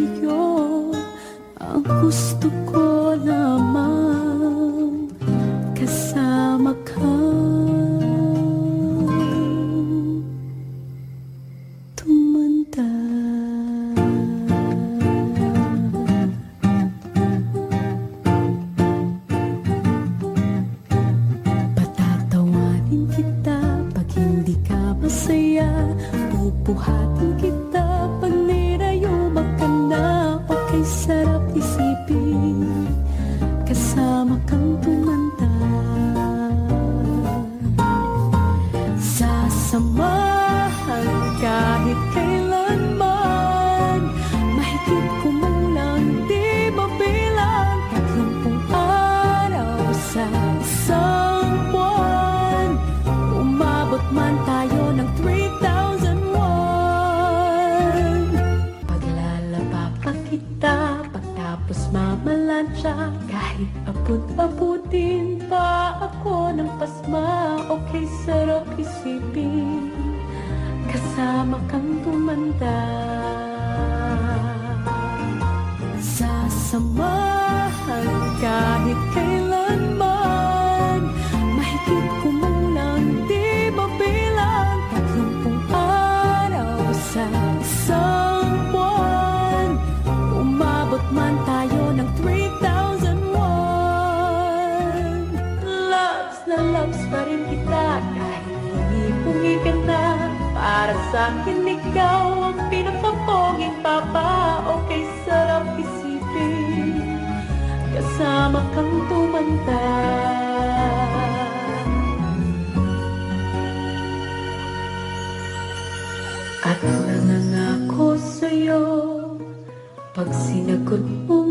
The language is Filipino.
sa'yo. Ang gusto ko lamang kasama ka. Tumanda. Patatawanin kita pag hindi ka masaya. Pupuhatin kita pag nirayumak ka na. Okay, sarap isipin kasama kang tumanda. Sasamahan kahit kailanman, mahigit kumulang di mabilang. 30 araw sa isang buwan, umabot man tayo ng 3,001. Paglalaba pa kita pagtapos mamalansya, kahit abot-abutin pa ako ng pasma. Okay, sarap isipin kasama kang tumanda. Sasamahan kahit kailanman, mahigit kumulang di mabilang. 30 araw sa isang buwan, umabot man tayo ng 3,001. Loves na loves pa rin kita kahit hingi-pungi ka na. Para sa'kin ikaw ang pinakapoging papa. Okay, sarap isipin kasama kang tumanda. At nangangako sa'yo, pag sinagot mo